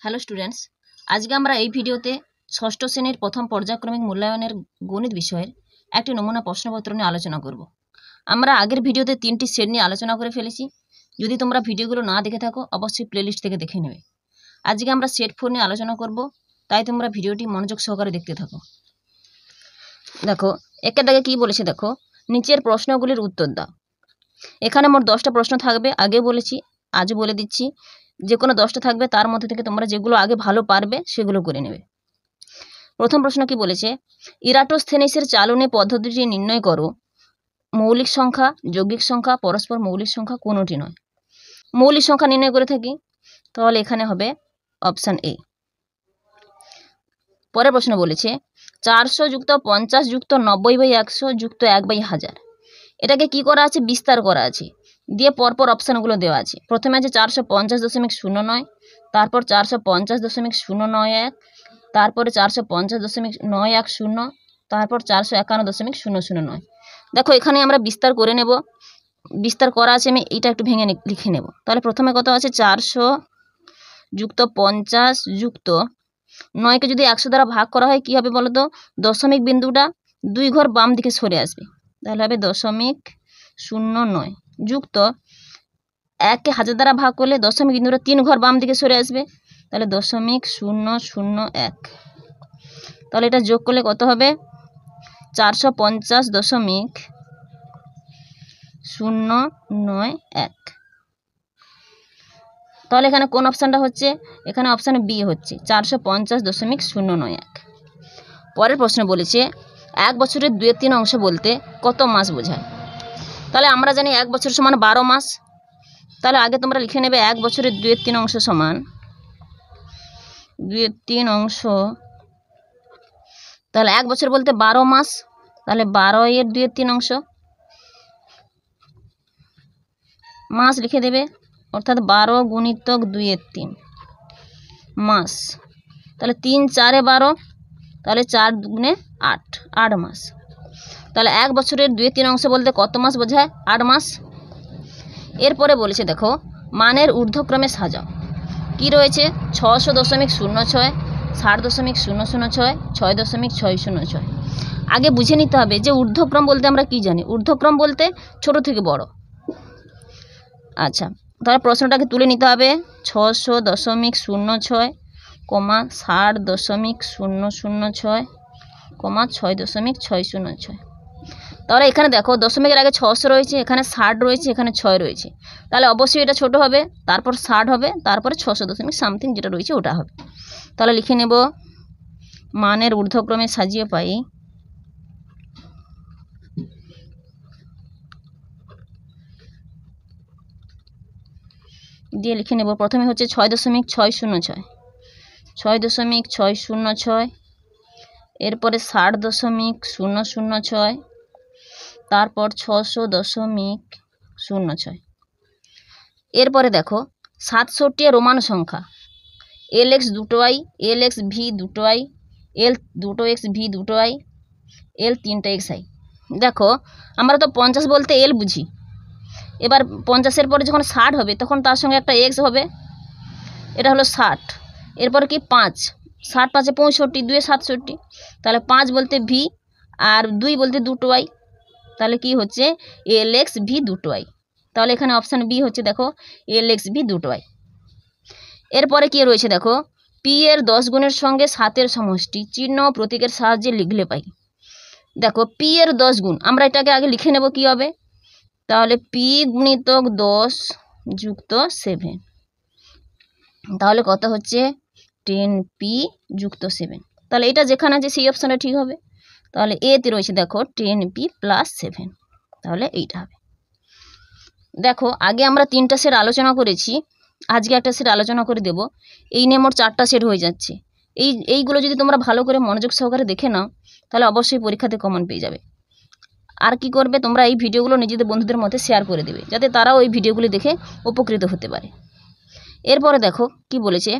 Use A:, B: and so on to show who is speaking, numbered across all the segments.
A: Hello students, আজকে আমরা এই ভিডিওতে ষষ্ঠ শ্রেণীর প্রথম পর্যায়ক্রমিক মূল্যায়নের গণিত বিষয়ের একটি নমুনা প্রশ্নপত্র নিয়ে আলোচনা করব। আমরা আগের ভিডিওতে 3টি সেট নিয়ে আলোচনা করে ফেলেছি। যদি তোমরা ভিডিওগুলো না দেখে থাকো অবশ্যই প্লেলিস্ট থেকে দেখে নেবে। আজকে আমরা সেট 4 নিয়ে আলোচনা করব, তাই তোমরা ভিডিওটি মনোযোগ সহকারে দেখতে থাকো। দেখো একের দাগে কী বলেছে, দেখো নিচের প্রশ্নগুলির উত্তর দাও। এখানে মোট 10টা প্রশ্ন থাকবে, আগে বলেছি আজও বলে দিচ্ছি। যে কোনো 10টা থাকবে, তার মধ্যে থেকে তোমরা যেগুলো আগে ভালো পারবে সেগুলো করে নেবে। প্রথম প্রশ্ন কি বলেছে, ইরাটোস্থেনিসের চালনী পদ্ধতিটি নির্ণয় করো। মৌলিক সংখ্যা, যৌগিক সংখ্যা, পরস্পর মৌলিক সংখ্যা কোনোটি নয়। মৌলিক সংখ্যা নির্ণয় করে থাকি, তাহলে এখানে হবে অপশান এ। পরের প্রশ্ন বলেছে 400 যুক্ত 50 যুক্ত 90/100 যুক্ত 1/1000। এটাকে কি করা আছে, বিস্তার করা আছে, দিয়ে পরপর অপশানগুলো দেওয়া আছে। প্রথমে আছে 450.09, তারপর 450.091, তারপরে 450.910, তারপর 451.009। দেখো এখানে আমরা বিস্তার করে নেব, বিস্তার করা আছে, আমি এটা একটু ভেঙে লিখে নেব। তাহলে প্রথমে কত আছে, 400 যুক্ত 50 যুক্ত 9কে যদি 100 দ্বারা ভাগ করা হয় কি হবে বলো তো, দশমিক বিন্দুটা 2 ঘর বাম দিকে সরে আসবে, তাহলে হবে 0.09 যুক্ত 1কে 1000 দ্বারা ভাগ করলে দশমিক বিন্দুটা 3 ঘর বাম দিকে সরে আসবে, তাহলে 0.001। তাহলে এটা যোগ করলে কত হবে, 450.091। তাহলে এখানে কোন অপশানটা হচ্ছে, এখানে অপশান বি হচ্ছে 450.091। পরের প্রশ্ন বলেছে 1 বছরের 2/3 অংশ বলতে কত মাস বোঝায়। তাহলে আমরা জানি 1 বছর সমান 12 মাস। তাহলে আগে তোমরা লিখে নেবে 1 বছরের 2/3 অংশ সমান 2/3 অংশ, তাহলে 1 বছর বলতে 12 মাস, তাহলে 12 এর 2/3 অংশ মাস লিখে দেবে, অর্থাৎ 12 গুণিতক 2/3 মাস। তাহলে 3 4 12, তাহলে 4 দুগুণে 8, 8 মাস। তাহলে 1 বছরের 2/3 অংশ বলতে কত মাস বোঝায়, 8 মাস। এরপরে বলেছে দেখো মানের ঊর্ধ্বক্রমে সাজাও। কি রয়েছে, 600.06, 60.006, 6.606। আগে বুঝে নিতে হবে যে ঊর্ধ্বক্রম বলতে আমরা কি জানি, ঊর্ধ্বক্রম বলতে ছোট থেকে বড়। আচ্ছা, তাহলে প্রশ্নটাকে তুলে নিতে হবে, 600.06, 60.006, 6.606। তাহলে এখানে দেখো দশমিকের আগে 600 রয়েছে, এখানে 60 রয়েছে, এখানে 6 রয়েছে, তাহলে অবশ্যই এটা ছোট হবে, তারপর 60 হবে, তারপরে 600.সামথিং যেটা রয়েছে ওটা হবে। তাহলে লিখে নেব মানের ঊর্ধ্বক্রমে সাজিয়ে পাই দিয়ে লিখে নেব, প্রথমে হচ্ছে 6.606, 6.606, এরপরে 60.006, তারপর 600.06। এরপরে দেখো 67 রোমান সংখ্যা, LX দুটো I, LX V দুটো I, L দুটো X V দুটো I, L 3টা XI। দেখো আমরা তো 50 বলতে L বুঝি, এবার 50-এর পরে যখন 60 হবে তখন তার সঙ্গে একটা X হবে, এটা হলো 60। এরপর কি 5, 60 5 65, 2 67, তাহলে 5 বলতে V আর 2 বলতে দুটো I, তাহলে কি হচ্ছে LX V দুটো I। তাহলে এখানে অপশান বি হচ্ছে, দেখো LX V দুটো I। এরপরে কি রয়েছে দেখো, P এর 10 গুণের সঙ্গে 7-এর সমষ্টি চিহ্ন ও প্রতীকের সাহায্যে লিখলে পাই। দেখো P এর 10 গুণ, আমরা এটাকে আগে লিখে নেব কি হবে, তাহলে P গুণিতক 10 যুক্ত 7, তাহলে কত হচ্ছে 10P যুক্ত 7। তাহলে এটা যেখানে আছে সেই অপশানটা ঠিক হবে। তাহলে এতে রয়েছে দেখো 10P + 7, তাহলে এইটা হবে। দেখো আগে আমরা 3টা সেট আলোচনা করেছি, আজকে একটা সেট আলোচনা করে দেব। এই নিয়ে মোট 4টা সেট হয়ে যাচ্ছে। এইগুলো যদি তোমরা ভালো করে মনোযোগ সহকারে দেখে নাও তাহলে অবশ্যই পরীক্ষাতে কমন পেয়ে যাবে। আর কি করবে, তোমরা এই ভিডিওগুলো নিজেদের বন্ধুদের মধ্যে শেয়ার করে দেবে, যাতে তারাও এই ভিডিওগুলি দেখে উপকৃত হতে পারে। এরপরে দেখো কি বলেছে,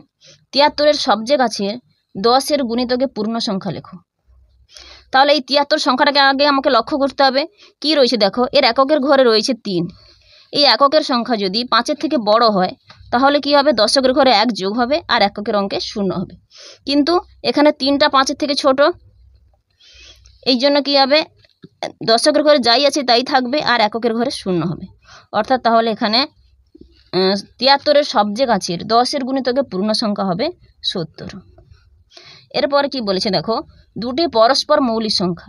A: 73-এর সবচেয়ে কাছের 10-এর গুণিতকে পূর্ণ সংখ্যা লেখো। তাহলে এই 73 সংখ্যাটাকে আগে আমাকে লক্ষ্য করতে হবে। কি রয়েছে দেখো, এর এককের ঘরে রয়েছে 3, এই এককের সংখ্যা যদি 5-এর থেকে বড় হয় তাহলে কি হবে, দশকের ঘরে 1 যোগ হবে আর এককের অঙ্কে 0 হবে। কিন্তু এখানে 3টা 5-এর থেকে ছোট, এই জন্য কি হবে, দশকের ঘরে যাই আছে তাই থাকবে আর এককের ঘরে 0 হবে। অর্থাৎ তাহলে এখানে 73-এর সবচেয়ে কাছের 10-এর গুণিতকে পূর্ণ সংখ্যা হবে 70। এরপরে কি বলেছে দেখো, দুটি পরস্পর মৌলিক সংখ্যা।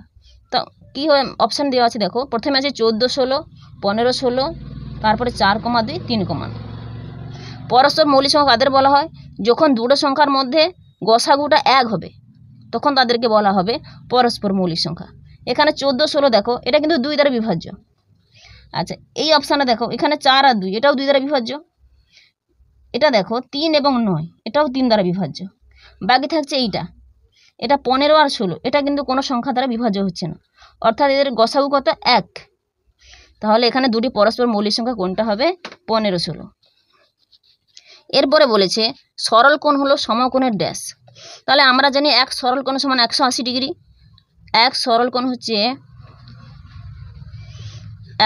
A: তো কি হয়, অপশান দেওয়া আছে দেখো, প্রথমে আছে 14, 16, 15, 16, তারপরে 4,2, 3,9। পরস্পর মৌলিক সংখ্যা কাদের বলা হয়, যখন দুটো সংখ্যার মধ্যে গসাগুটা 1 হবে তখন তাদেরকে বলা হবে পরস্পর মৌলিক সংখ্যা। এখানে 14, 16 দেখো, এটা কিন্তু 2 দ্বারা বিভাজ্য। আচ্ছা, এই অপশানে দেখো, এখানে 4 আর 2, এটাও 2 দ্বারা বিভাজ্য। এটা দেখো 3 এবং 9, এটাও 3 দ্বারা বিভাজ্য। বাকি থাকছে এইটা, এটা 15 আর 16, এটা কিন্তু কোনো সংখ্যা দ্বারা বিভাজ্য হচ্ছে না, অর্থাৎ এদের গসাগু কত, 1। তাহলে এখানে দুটি পরস্পর মৌলিক সংখ্যা কোনটা হবে, 15, 16। এরপরে বলেছে সরল কোণ হলো সমকোণের ড্যাশ। তাহলে আমরা জানি এক সরল কোণ সমান 180 ডিগ্রি, এক সরল কোণ হচ্ছে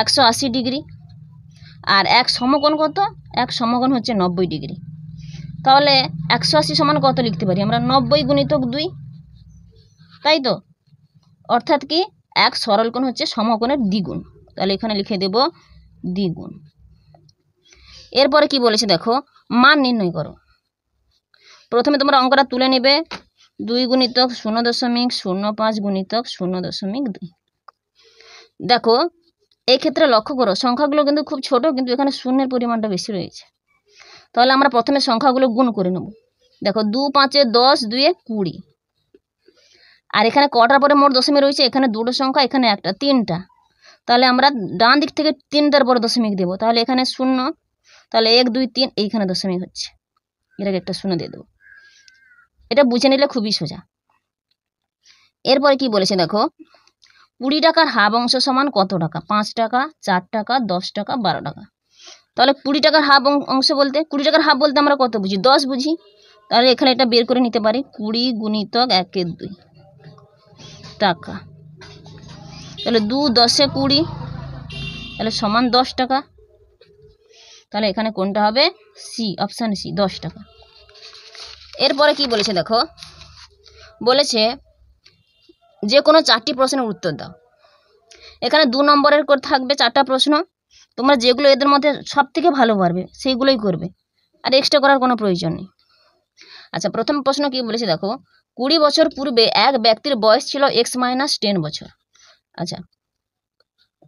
A: 180 ডিগ্রি, আর এক সমকোণ কত, এক সমকোণ হচ্ছে 90 ডিগ্রি। তাহলে 180 সমান কত লিখতে পারি আমরা, 90 গুণিতক 2, তাই তো। অর্থাৎ কি, এক সরল কোণ হচ্ছে সমকোণের দ্বিগুণ, তাহলে এখানে লিখে দেব দ্বিগুণ। এরপরে কি বলেছে দেখো, মান নির্ণয় করো। প্রথমে তোমরা অঙ্কটা তুলে নেবে, 2 গুণিতক 0.05 গুণিতক 0.2। দেখো এই ক্ষেত্রে লক্ষ্য করো সংখ্যাগুলো কিন্তু খুব ছোট, কিন্তু এখানে শূন্যের পরিমাণটা বেশি রয়েছে। তাহলে আমরা প্রথমে সংখ্যাগুলো গুণ করে নেব। দেখো 2 5 10, 2 20, আর এখানে কটার পরে মোট দশমিক রয়েছে, এখানে দুটো সংখ্যা, এখানে একটা, 3টা। তাহলে আমরা ডান দিক থেকে 3টার পরে দশমিক দেবো, তাহলে এখানে 0, তাহলে 1 2 3, এইখানে দশমিক হচ্ছে, এটাকে একটা 0 দিয়ে দেবো। এটা বুঝে নিলে খুবই সোজা। এরপরে কি বলেছে দেখো, 20 টাকার হাফ অংশ সমান কত টাকা, 5 টাকা, 4 টাকা, 10 টাকা, 12 টাকা। তাহলে 20 টাকার হাফ অংশ বলতে, 20 টাকার হাফ বলতে আমরা কত বুঝি, 10 বুঝি। তাহলে এখানে এটা বের করে নিতে পারি, 20 গুণিতক 1/2 টাকা। তাহলে 2 10 20, তাহলে সমান 10 টাকা। তাহলে এখানে কোনটা হবে, সি, অপশান সি, 10 টাকা। এরপরে কি বলেছে দেখো, বলেছে যে কোনো 4টি প্রশ্নের উত্তর দাও। এখানে 2 নম্বরের করে থাকবে 4টা প্রশ্ন, তোমরা যেগুলো এদের মধ্যে সব থেকে ভালো পারবে সেইগুলোই করবে, আর এক্সট্রা করার কোনো প্রয়োজন নেই। আচ্ছা, প্রথম প্রশ্ন কি বলেছে দেখো, 20 বছর পূর্বে এক ব্যক্তির বয়স ছিল x - 10 বছর। আচ্ছা,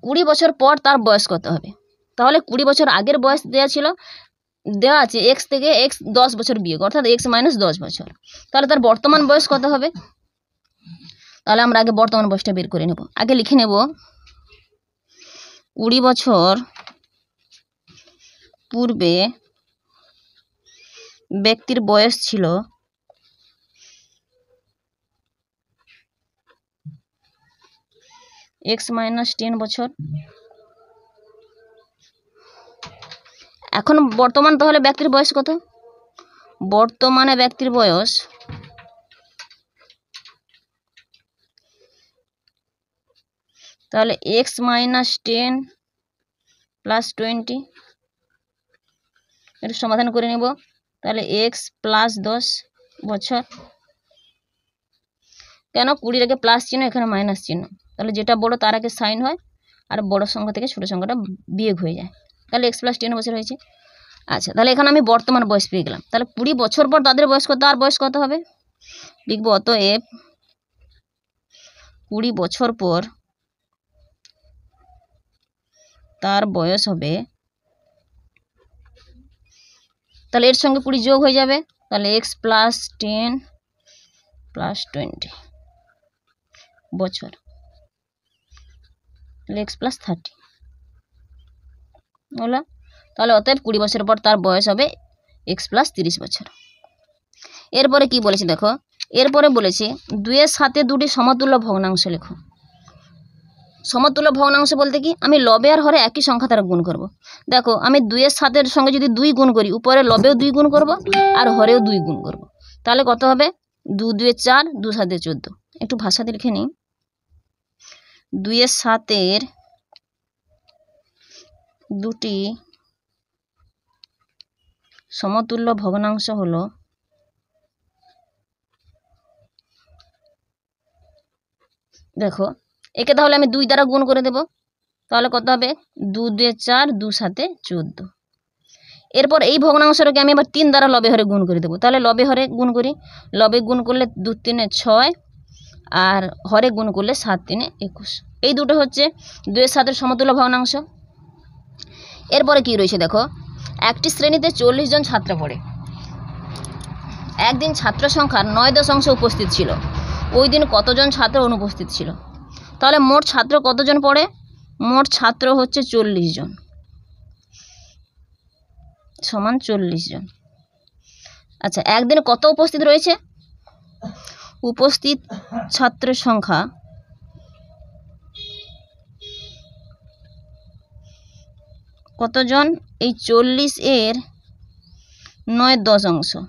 A: 20 বছর পর তার বয়স কত হবে। তাহলে 20 বছর আগের বয়স দেওয়া আছে x থেকে x 10 বছর বিয়োগ, অর্থাৎ x - 10 বছর। তাহলে তার বর্তমান বয়স কত হবে। তাহলে আমরা আগে বর্তমান বয়সটা বের করে নেব। আগে লিখে নেব 20 বছর পূর্বে ব্যক্তির বয়স ছিল x - 10 বছর। এখন বর্তমান তাহলে ব্যক্তির বয়স কত, বর্তমানে ব্যক্তির বয়স তাহলে x - 10 + 20, এর সমাধান করে নেব। তাহলে x + 10 বছর। কেন, 20 আগে প্লাস চিহ্ন, এখানে মাইনাস চিহ্ন, তাহলে যেটা বড় তার আগে সাইন হয়, আর বড় সংখ্যা থেকে ছোট সংখ্যাটা বিয়োগ হয়ে যায়। তাহলে x + 10 বছর হয়েছে। আচ্ছা, তাহলে এখানে আমি বর্তমান বয়স পেয়ে গেলাম। তাহলে 20 বছর পর তাদের বয়স কত, তার বয়স কত হবে, লিখব অতএব 20 বছর পর তার বয়স হবে, তাহলে এর সঙ্গে 20 যোগ হয়ে যাবে, তাহলে x + 10 + 20 বছর, তাহলে x + 30 হলো। তাহলে অতএব 20 বছর পর তার বয়স হবে x + 30 বছর। এরপরে কি বলেছে দেখো, এরপরে বলেছে 2 এর সাথে দুটি সমতুল্য ভগ্নাংশ লেখো। সমতুল্য ভগ্নাংশ বলতে কি, আমি লবে আর হরে একই সংখ্যা দ্বারা গুণ করব। দেখো আমি 2 এর সাথে সঙ্গে যদি 2 গুণ করি, উপরে লবেও 2 গুণ করব আর হরেও 2 গুণ করব, তাহলে কত হবে, 2 2 4, 2 7 14। একটু ভাষাতে লিখে নিই, 2 এর সাথে দুটি সমতুল্য ভগ্নাংশ হলো দেখো একে তাহলে আমি 2 দ্বারা গুণ করে দেব, তাহলে কত হবে 2 2 4, 2 7 14। এরপর এই ভগ্নাংশটাকে আমি আবার 3 দ্বারা লবে হরে গুণ করে দেবো, তাহলে লবে হরে গুণ করি, লবে গুণ করলে 2 3 6 আর হরে গুণ করলে 7 3 21। এই দুটো হচ্ছে 2 এর 7 সমতুল্য ভগ্নাংশ। এরপরে কি রয়েছে দেখো, একটি শ্রেণীতে 40 জন ছাত্র পড়ে। একদিন ছাত্র সংখ্যার 9 উপস্থিত ছিল, ওই দিন কতজন ছাত্র অনুপস্থিত ছিল? তাহলে মোট ছাত্র কতজন পড়ে? মোট ছাত্র হচ্ছে 40 জন সমান 40 জন। আচ্ছা, একদিন কত উপস্থিত রয়েছে? উপস্থিত ছাত্রের সংখ্যা কতজন? এই 40 এর 9/10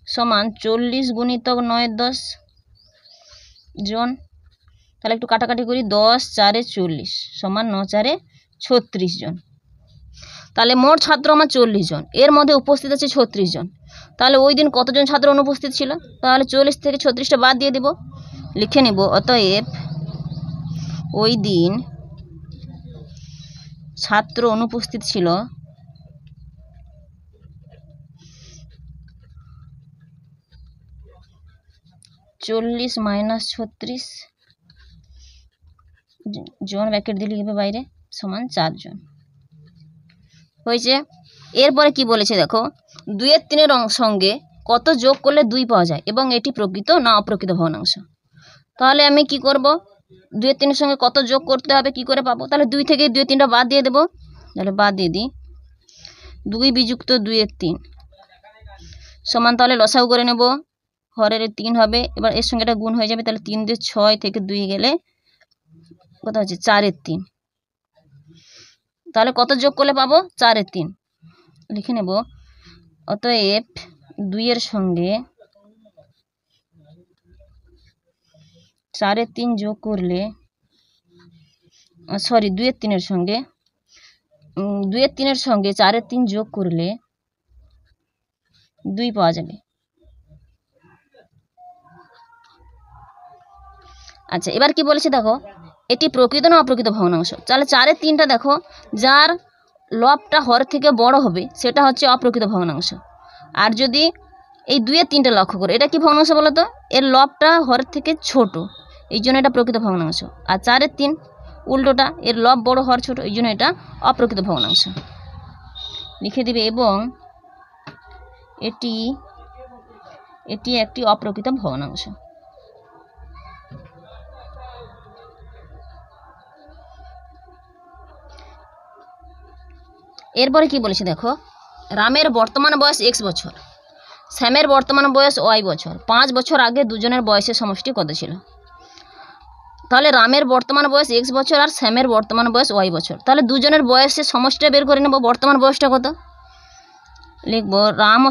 A: সমান 40 গুণিতক 9/10 জন। তাহলে একটু কাটাকাটি করি, 10 4 40 সমান 9 4 36 জন। তাহলে মোট ছাত্র আমার 40 জন, এর মধ্যে উপস্থিত আছে 36 জন। তাহলে ওই দিন কতজন ছাত্র অনুপস্থিত ছিল? তাহলে 40 থেকে 36টা বাদ দিয়ে দেব, লিখে নেব অতএব ওই দিন ছাত্র অনুপস্থিত ছিল 40 - 36 জন, ব্র্যাকেট দিয়ে লিখবে বাইরে, সমান 4 জন হয়েছে। এরপরে কি বলেছে দেখো, 2 এর 3 এর সঙ্গে কত যোগ করলে 2 পাওয়া যায় এবং এটি প্রকৃত না অপ্রকৃত ভগ্নাংশ? তাহলে আমি কি করব, 2 এর 3 এর সঙ্গে কত যোগ করতে হবে, কি করে পাবো? তাহলে 2 থেকে 2 এর 3টা বাদ দিয়ে দেবো, তাহলে বাদ দিয়ে দিই, 2 বিযুক্ত 2 এর 3 সমান, তাহলে লসাগু করে নেব, হরের 3 হবে, এবার এর সঙ্গে এটা গুণ হয়ে যাবে, তাহলে 3 দিয়ে 6 থেকে 2 গেলে কত হচ্ছে 4 এর 3। তাহলে কত যোগ করলে পাবো? 4 এর 3 লিখে নেব অতএব 2 এর সঙ্গে 4 এর 3 যোগ করলে, সরি 2 এর 3 এর সঙ্গে 2 এর 3 এর সঙ্গে 4 এর 3 যোগ করলে 2 পাওয়া যাবে। আচ্ছা, এবার কি বলেছে দেখো, এটি প্রকৃত না অপ্রকৃত ভগ্নাংশ? তাহলে 4 এর 3টা দেখো, যার লবটা হর থেকে বড় হবে সেটা হচ্ছে অপ্রকৃত ভগ্নাংশ। আর যদি এই 2 এর 3টা লক্ষ্য করো, এটা কি ভগ্নাংশ বলো তো? এর লবটা হরের থেকে ছোট, এই জন্য এটা প্রকৃত ভগ্নাংশ। আর 4 এর 3 উল্টোটা, এর লব বড় হর ছোট, এই জন্য এটা অপ্রকৃত ভগ্নাংশ লিখে দিবে। এবং এটি একটি অপ্রকৃত ভগ্নাংশ। এরপরে কি বলেছে দেখো, রামের বর্তমান বয়স x বছর, শ্যামের বর্তমান বয়স y বছর। 5 বছর আগে দুজনের বয়সের সমষ্টি কত ছিল? তাহলে রামের বর্তমান বয়স x বছর আর শ্যামের বর্তমান বয়স y বছর। তাহলে দুজনের বয়সের সমষ্টিটা বের করে নেব। বর্তমান বয়সটা কত লিখব, রাম ও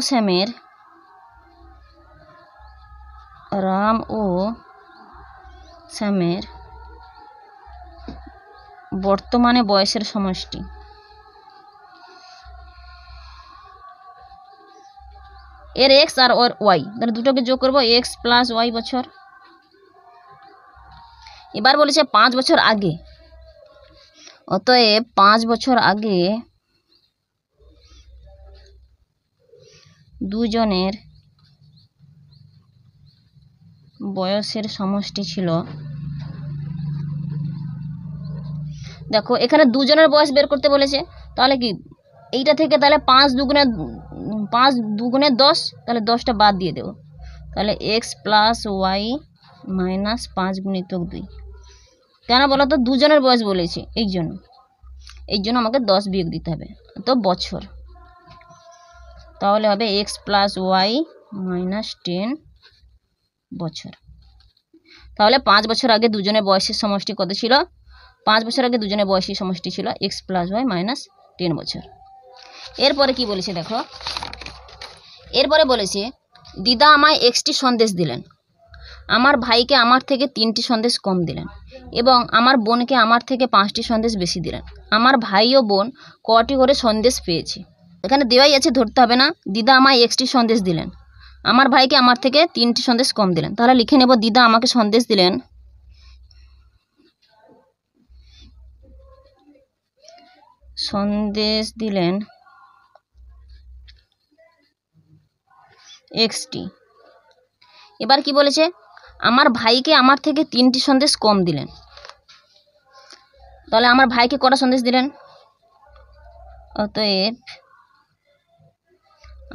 A: শ্যামের বর্তমানে বয়সের সমষ্টি। এর x আর ওর y, তাহলে দুটোকে যোগ করব, x + y বছর। এবার বলেছে 5 বছর আগে, অতএব 5 বছর আগে দুজনের বয়সের সমষ্টি ছিল। দেখো এখানে দুজনের বয়স বের করতে বলেছে, তাহলে কি এইটা থেকে তাহলে 5 দুগুণে 10, তাহলে 10টা বাদ দিয়ে দেবো, তাহলে x + y - 5 × 2। কেন বলো তো? দুজনের বয়স বলেছে, এই জন্য আমাকে 10 বিয়োগ দিতে হবে, তো বছর। তাহলে হবে x + y - 10 বছর। তাহলে 5 বছর আগে দুজনের বয়সের সমষ্টি কত ছিল? 5 বছর আগে দুজনের বয়সের সমষ্টি ছিল x + y - 10 বছর। এরপরে কি বলেছে দেখো, এরপরে বলেছে দিদা আমায় 1টি সন্দেশ দিলেন। আমার ভাইকে আমার থেকে 3টি সন্দেশ কম দিলেন এবং আমার বোনকে আমার থেকে 5টি সন্দেশ বেশি দিলেন। আমার ভাই ও বোন কটি করে সন্দেশ পেয়েছে? এখানে দেওয়াই আছে, ধরতে হবে না। দিদা আমায় Xটি সন্দেশ দিলেন, আমার ভাইকে আমার থেকে 3টি সন্দেশ কম দিলেন। তাহলে লিখে নেব, দিদা আমাকে সন্দেশ দিলেন Xটি। এবার কি বলেছে, আমার ভাইকে আমার থেকে 3টি সন্দেশ কম দিলেন। তাহলে আমার ভাইকে কটা সন্দেশ দিলেন? অতএব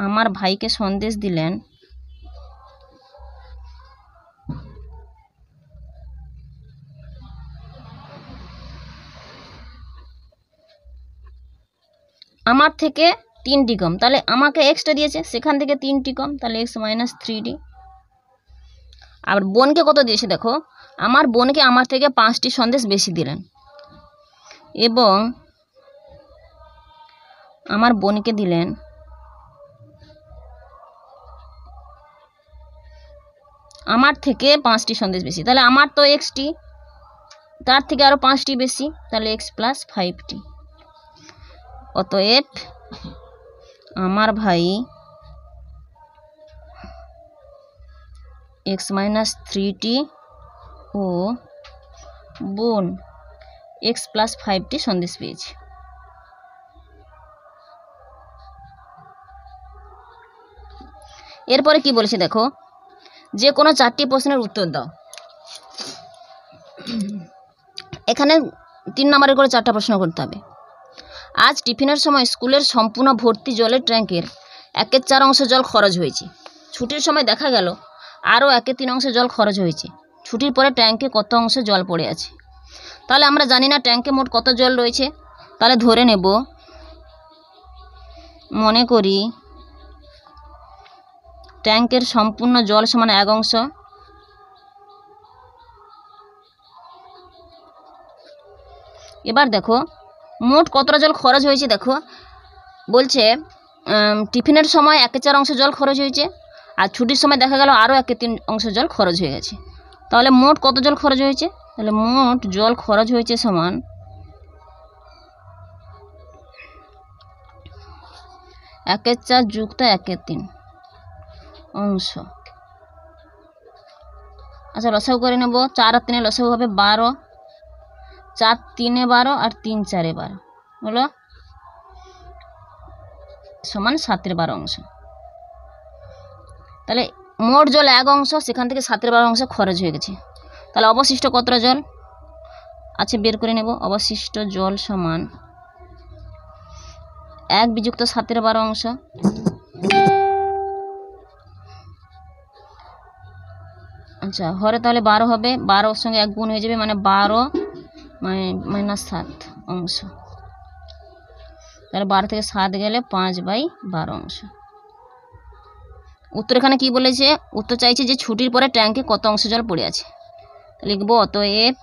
A: আমার ভাইকে সন্দেশ দিলেন আমার থেকে 3টি কম। তাহলে আমাকে Xটা দিয়েছে, সেখান থেকে 3টি কম, তাহলে X - 3D। আর বোনকে কত দিয়েছে দেখো, আমার বোনকে আমার থেকে 5টি সন্দেশ বেশি দিলেন এবং আমার বোনকে দিলেন আমার থেকে 5টি সন্দেশ বেশি। তাহলে আমার তো Xটি, তার থেকে আরও 5টি বেশি, তাহলে X + 5T। অতএব আমার ভাই X - 3T ও বোন X + 5T সন্দেশ পেয়েছে। এরপরে কি বলেছে দেখো, যে কোনো 4টি প্রশ্নের উত্তর দাও। এখানে 3 নম্বরের করে 4টা প্রশ্ন করতে হবে। আজ টিফিনের সময় স্কুলের সম্পূর্ণ ভর্তি জলের ট্যাঙ্কের 1/4 অংশ জল খরচ হয়েছে। ছুটির সময় দেখা গেল আরও 1/3 অংশ জল খরচ হয়েছে। ছুটির পরে ট্যাঙ্কে কত অংশ জল পড়ে আছে? তাহলে আমরা জানি না ট্যাঙ্কে মোট কত জল রয়েছে। তাহলে ধরে নেব, মনে করি ট্যাঙ্কের সম্পূর্ণ জল সমান 1 অংশ। এবার দেখো মোট কতটা জল খরচ হয়েছে। দেখো বলছে টিফিনের সময় 1/4 অংশ জল খরচ হয়েছে, আর ছুটির সময় দেখা গেল আরও 1/3 অংশ জল খরচ হয়ে গেছে। তাহলে মোট কত জল খরচ হয়েছে? তাহলে মোট জল খরচ হয়েছে সমান 1/4 যুক্ত 1/3 অংশ। আচ্ছা লসাগু করে নেব, 4 আর 3 লসাগু হবে 12, 4 3 12 আর 3 4 12 হলো সমান 7/12 অংশ। তাহলে মোট জল 1 অংশ, সেখান থেকে 7/12 অংশ খরচ হয়ে গেছে। তাহলে অবশিষ্ট কতটা জল আছে বের করে নেব। অবশিষ্ট জল সমান 1 বিযুক্ত 7/12 অংশ। আচ্ছা হরে তাহলে 12 হবে, 12 সঙ্গে 1 গুণ হয়ে যাবে, মানে 12 - 7 অংশ। তাহলে 12 থেকে 7 গেলে 5/12 অংশ। উত্তর এখানে কি বলেছে, উত্তর চাইছে যে ছুটির পরে ট্যাঙ্কে কত অংশ জল পড়ে আছে। লিখব অতএব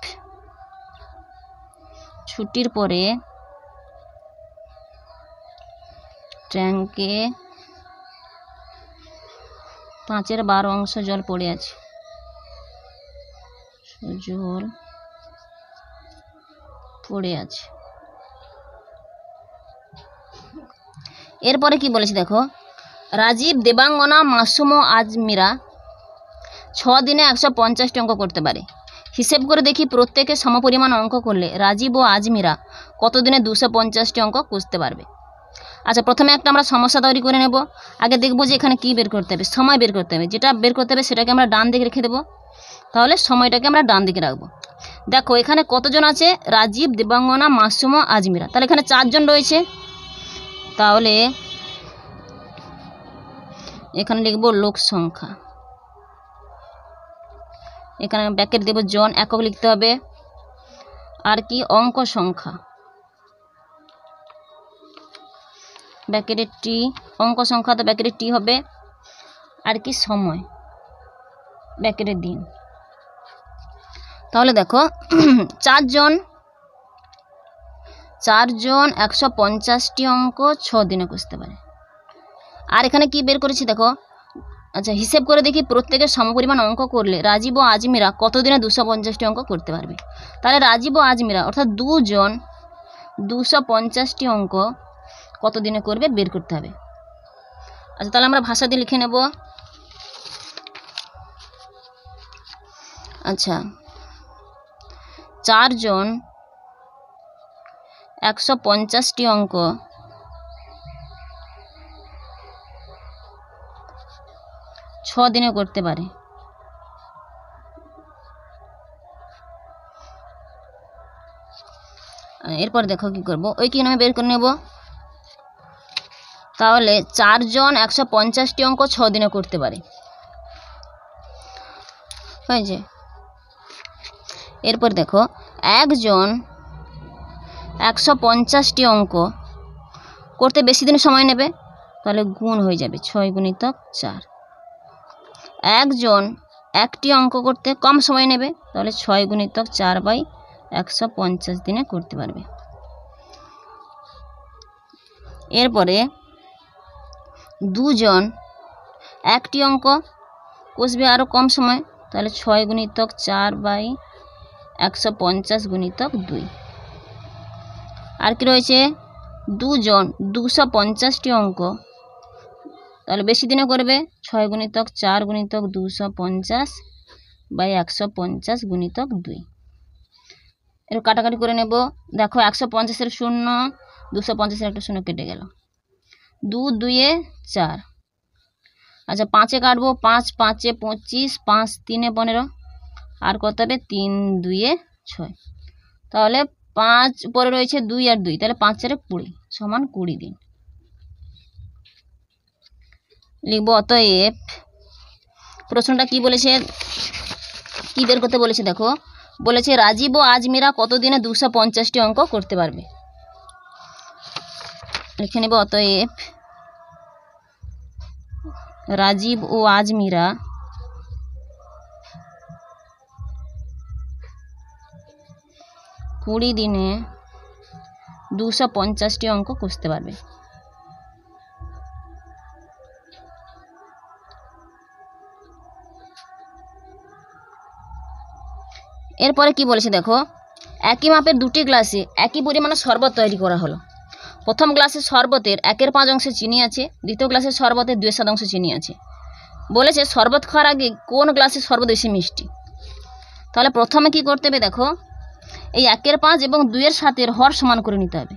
A: ছুটির পরে ট্যাঙ্কে 5/12 অংশ জল পড়ে আছে। জল পড়ে আছে। এরপরে কি বলেছে দেখো, রাজীব, দেবাঙ্গনা, মাসুম ও আজমিরা 6 দিনে 150টি অঙ্ক করতে পারে। হিসেব করে দেখি প্রত্যেকে সমপরিমাণ অঙ্ক করলে রাজীব ও আজমিরা কত দিনে 250টি অঙ্ক কষতে পারবে। আচ্ছা প্রথমে একটা আমরা সমস্যা তৈরি করে নেব। আগে দেখব যে এখানে কি বের করতে হবে, সময় বের করতে হবে। যেটা বের করতে হবে সেটাকে আমরা ডান দিকে রেখে দেবো, তাহলে সময়টাকে আমরা ডান দিকে রাখবো। দেখো এখানে কতজন আছে, রাজীব, দেবাঙ্গনা, মাসুম ও আজমিরা। তাহলে এখানে 4 জন রয়েছে। তাহলে এখানে লিখব লোক সংখ্যা, এখানে ব্র্যাকেট দেব জন, একক লিখতে হবে। আর কি অঙ্ক সংখ্যা, ব্র্যাকেটে টি, অঙ্ক সংখ্যা তো ব্র্যাকেটে টি হবে। আর কি সময়, ব্র্যাকেটে দিন। তাহলে দেখো 4 জন 150টি অঙ্ক 6 দিনে কষতে পারে। আর এখানে কি বের করেছি দেখো, আচ্ছা, হিসেব করে দেখি প্রত্যেকের সমপরিমাণ অঙ্ক করলে রাজীব ও আজমিরা কতদিনে 250টি অঙ্ক করতে পারবে। তাহলে রাজীব ও আজমিরা অর্থাৎ দুজন 250টি অঙ্ক কত দিনে করবে বের করতে হবে। আচ্ছা, তাহলে আমরা ভাষা দিয়ে লিখে নেব। আচ্ছা, 4 জন 150টি অঙ্ক ছ দিনে করতে পারে। এরপর দেখো কি করব, ওই কি নামে বের করে নেব। তাহলে 4 জন 150টি অঙ্ক 6 দিনে করতে পারে, হয়েছে। এরপর দেখো একজন 150টি অঙ্ক করতে বেশি দিন সময় নেবে, তাহলে গুণ হয়ে যাবে 6 গুণিতক 4। একজন একটি অঙ্ক করতে কম সময় নেবে, তাহলে 6 গুণিতক 4/150 দিনে করতে পারবে। এরপরে দুজন একটি অঙ্ক কষবে আরও কম সময়, তাহলে 6 গুণিতক 4/150 গুণিতক 2। আর কি রয়েছে, দুজন 250টি অঙ্ক, তাহলে বেশি দিনে করবে, 6 গুণিতক 4 গুণিতক 250/150 গুণিতক 2। এর কাটাকাটি করে নেব। দেখো 150-এর 0, 250-এর একটা 0 কেটে গেল, 2 2-এ 4। আচ্ছা, 5-এ কাটবো, 5 5-এ 25, 5 3-এ 15, আর কত হবে 3 2-এ 6। তাহলে 5 পরে রয়েছে 2 আর 2, তাহলে 5 4-এ 20 সমান 20 দিন লিখব। অতএব প্রশ্নটা কি বলেছে, কি বের করতে বলেছে, দেখো বলেছে রাজীব ও আজমিরা কতদিনে 250টি অঙ্ক করতে পারবে। লিখে নেব, অতএব রাজীব ও আজমিরা 20 দিনে 250টি অঙ্ক কষতে পারবে। এরপরে কি বলেছে দেখো, একই মাপের দুটি গ্লাসে একই পরিমাণে শরবত তৈরি করা হলো। প্রথম গ্লাসের শরবতের 1/5 অংশে চিনি আছে, দ্বিতীয় গ্লাসের শরবতের 2/7 অংশে চিনি আছে। বলেছে শরবত খাওয়ার আগে কোন গ্লাসের শরবত বেশি মিষ্টি। তাহলে প্রথমে কি করতে হবে, দেখো এই 1/5 এবং 2/7 হর সমান করে নিতে হবে।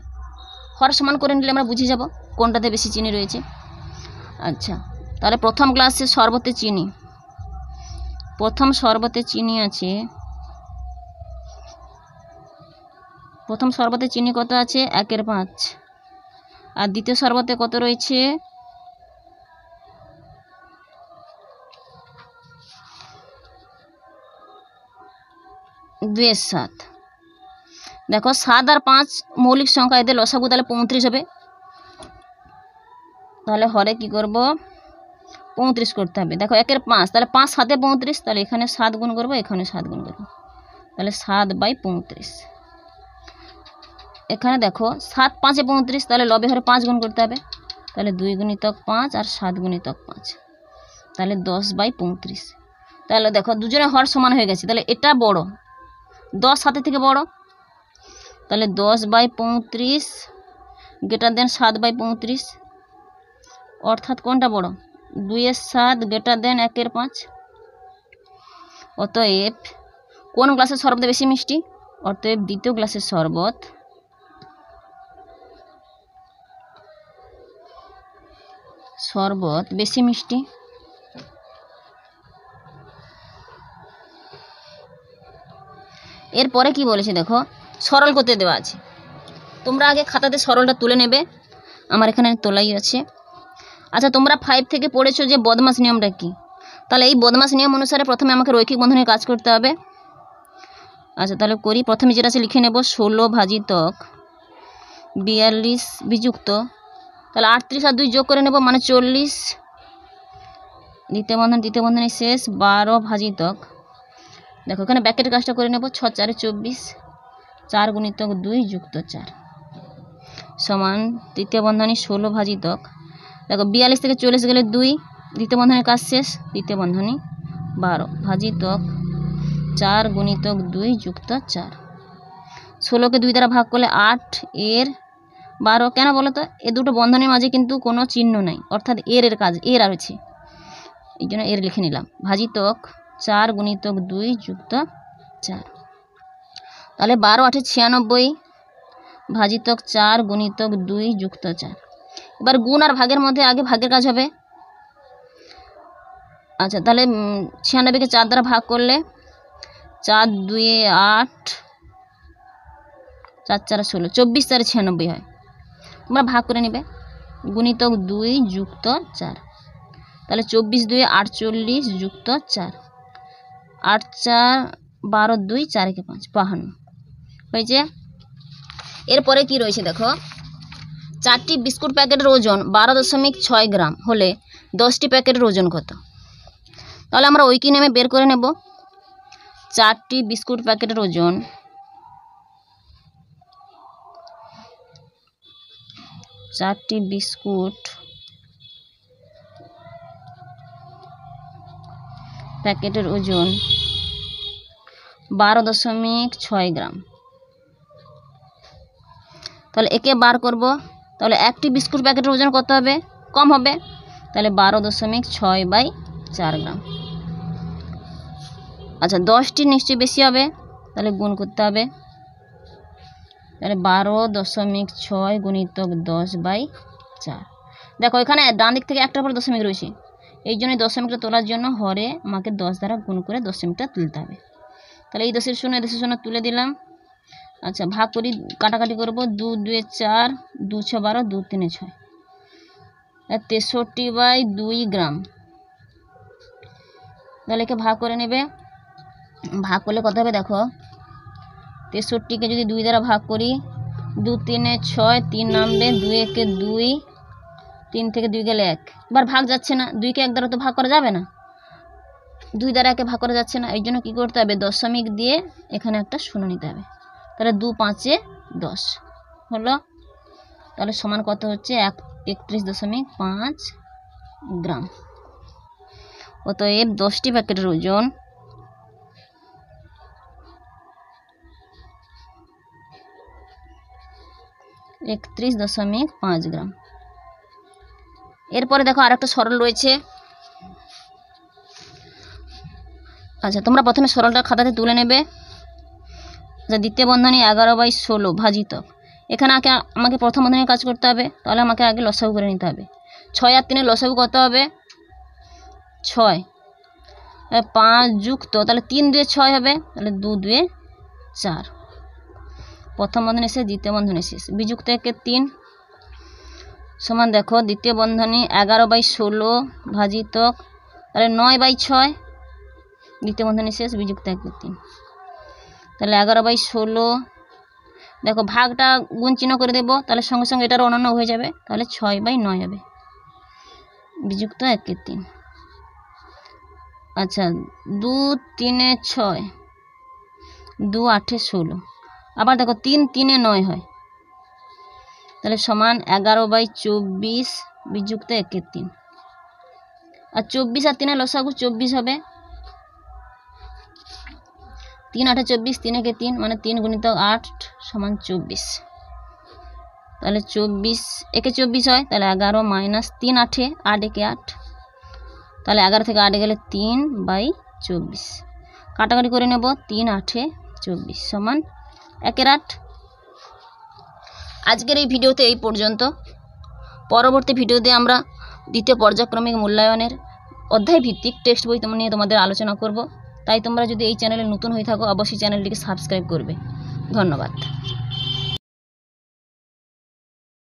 A: হর সমান করে নিলে আমরা বুঝে যাব কোনটাতে বেশি চিনি রয়েছে। আচ্ছা, তাহলে প্রথম গ্লাসের শরবতে চিনি, প্রথম শরবতে চিনি আছে, প্রথম শরবতে চিনি কত আছে 1/5, আর দ্বিতীয় শরবতে কত রয়েছে 2/7। দেখো 7 আর 5 মৌলিক সংখ্যা, এদের লসাগু তাহলে 35 হবে। তাহলে হরে কি করব, 35 করতে হবে। দেখো 1/5, তাহলে 5 7-এ 35, তাহলে এখানে 7 গুণ করবো, এখানে 7 গুণ করবো, তাহলে 7/35। এখানে দেখো 7 5-এ 35, তাহলে লবে হরে 5 গুণ করতে হবে, তাহলে 2 গুণিতক 5 আর 7 গুণিতক 5, তাহলে 10/35। তাহলে দেখো দুজনের হর সমান হয়ে গেছে, তাহলে এটা বড়, 10 7-এর থেকে বড়, তাহলে 10/35 গ্রেটার দেন 7/35, অর্থাৎ কোনটা বড়, 2/7 গ্রেটার দেন 1/5। অতএব কোন গ্লাসের শরবত বেশি মিষ্টি, অতএব দ্বিতীয় গ্লাসের শরবত বেশি মিষ্টি। এরপরে কি বলেছে দেখো, সরল করতে দেওয়া আছে। তোমরা আগে খাতাতে সরলটা তুলে নেবে, আমার এখানে তোলাই আছে। আচ্ছা, তোমরা 5 থেকে পড়েছো যে বদমাস নিয়মটা কি। তাহলে এই বদমাস নিয়ম অনুসারে প্রথমে আমাকে রৈখিক বন্ধনীর কাজ করতে হবে। আচ্ছা, তাহলে করি। প্রথমে যেটা আছে লিখে নেব 16 ভাজিতক 42 বিযুক্ত, তাহলে 38 আর 2 যোগ করে নেব মানে 40, দ্বিতীয় বন্ধনী শেষ 12 ভাজিতক, দেখো এখানে ব্র্যাকেটের কাজটা করে নেব 6 4 24, 4 গুণিতক 2 যুক্ত 4 সমান তৃতীয় বন্ধনী 16 ভাজিতক, দেখো 42 থেকে 40 গেলে 2, দ্বিতীয় বন্ধনীর কাজ শেষ। তৃতীয় বন্ধনী 12 ভাজিতক 4 গুণিতক 2 যুক্ত 4। 16কে 2 দ্বারা ভাগ করলে 8 এর 12। কেন বলো তো? এ দুটো বন্ধনীর মাঝে কিন্তু কোনো চিহ্ন নেই, অর্থাৎ এর কাজ এর আছে, এই জন্য এর লিখে নিলাম। ভাজিতক 4 গুণিতক 2 যুক্ত 4। তাহলে 12 8 96 ভাজিতক 4 গুণিতক 2 যুক্ত 4। এবার গুণ আর ভাগের মধ্যে আগে ভাগের কাজ হবে। আচ্ছা, তাহলে 96কে 4 দ্বারা ভাগ করলে 4 2 8 4 4 16 24 4 96 হয়। তোমরা ভাগ করে নেবে। গুণিতক 2 যুক্ত 4, তাহলে 24 2 48 যুক্ত 4। 8 4 12 2 4 কে 5 52 হয়েছে। এরপরে কি রয়েছে দেখো, 4টি বিস্কুট প্যাকেটের ওজন 12.6 গ্রাম হলে 10টি প্যাকেটের ওজন কত? তাহলে আমরা ওই কি নেমে বের করে নেব। 4টি বিস্কুট প্যাকেটের ওজন 4টি বিস্কুট প্যাকেটের ওজন 12.6 গ্রাম। তাহলে একে বার করব, তাহলে একটি বিস্কুট প্যাকেটের ওজন কত হবে? কম হবে, তাহলে 12.6/4 গ্রাম। আচ্ছা, 10টি নিশ্চয়ই বেশি হবে, তাহলে গুণ করতে হবে। তাহলে 12.6 গুণিতক 10/4। দেখো এখানে ডান দিক থেকে একটার পর দশমিক রয়েছে, এই জন্য দশমিকটা তোলার জন্য হরে আমাকে 10 দ্বারা গুণ করে দশমিকটা তুলতে হবে। তাহলে এই 10 শূন্য 10 শূন্য তুলে দিলাম। আচ্ছা, ভাগ করি, কাটাকাটি করব। 2 2 4 2 6 12 2 3 6 63/2 গ্রাম। তাহলে একে ভাগ করে নেবে। ভাগ করলে কত হবে দেখো, 63কে যদি 2 দ্বারা ভাগ করি 2 3 6 3 নামবে, 2 1 2 3 থেকে 2 গেলে 1। এবার ভাগ যাচ্ছে না, 2কে 1 দ্বারা তো ভাগ করা যাবে না, 2 দ্বারা একে ভাগ করা যাচ্ছে না, এই জন্য কী করতে হবে, দশমিক দিয়ে এখানে একটা শূন্য নিতে হবে। তাহলে 2 5 10 হলো। তাহলে সমান কত হচ্ছে 31.5 গ্রাম। অতএব 10টি প্যাকেটের ওজন 31.5 গ্রাম। এরপরে দেখো আরেকটা সরল রয়েছে। আচ্ছা, তোমরা প্রথমে সরলটা খাতাতে তুলে নেবে। দ্বিতীয় বন্ধনী 11/16 ভাজিতক, এখানে আমাকে প্রথম বন্ধনীর কাজ করতে হবে, তাহলে আমাকে আগে লসাগু করে নিতে হবে। 6 আর 3 লসাগু কত হবে? 6। 5 যুক্ত, তাহলে 3 2 6 হবে, তাহলে 2 2 4। প্রথম বন্ধনী শেষ, দ্বিতীয় বন্ধনী শেষ। বিযুক্ত 1 3 সমান দেখো দ্বিতীয় বন্ধনী 11/16 ভাজিতক, তাহলে 9/6। দ্বিতীয় বন্ধনী শেষ, বিযুক্ত 1 3। তাহলে 11/16, দেখো ভাগটা গুণ চিহ্ন করে দেবো, তাহলে সঙ্গে সঙ্গে এটারও অনন্য হয়ে যাবে, তাহলে 6/9 হবে, বিযুক্ত 1 3। আচ্ছা, 2 3 6 2 8 16। আবার দেখো 3 3 9 হয়, তাহলে সমান 11/24 বিযুক্ত 1 3। আর 24 আর 3 লসাগু 24 হবে। 3 8 24, 3 1 3 মানে 3 গুণিতক 8 সমান 24। তাহলে 24 একে 24 হয়, তাহলে 11 মাইনাস 3 8 8 1 8, তাহলে 11 থেকে 8 গেলে 3/24। কাটাকাটি করে নেব, 3 8 24 সমান 1 8। আজকের এই ভিডিওতে এই পর্যন্ত। পরবর্তী ভিডিওতে আমরা দ্বিতীয় পর্যায়ক্রমিক মূল্যায়নের অধ্যায় ভিত্তিক টেক্সট বই নিয়ে তোমাদের আলোচনা করব। তাই তোমরা যদি এই চ্যানেলে নতুন হয়ে থাকো অবশ্যই চ্যানেলটিকে সাবস্ক্রাইব করবে। ধন্যবাদ।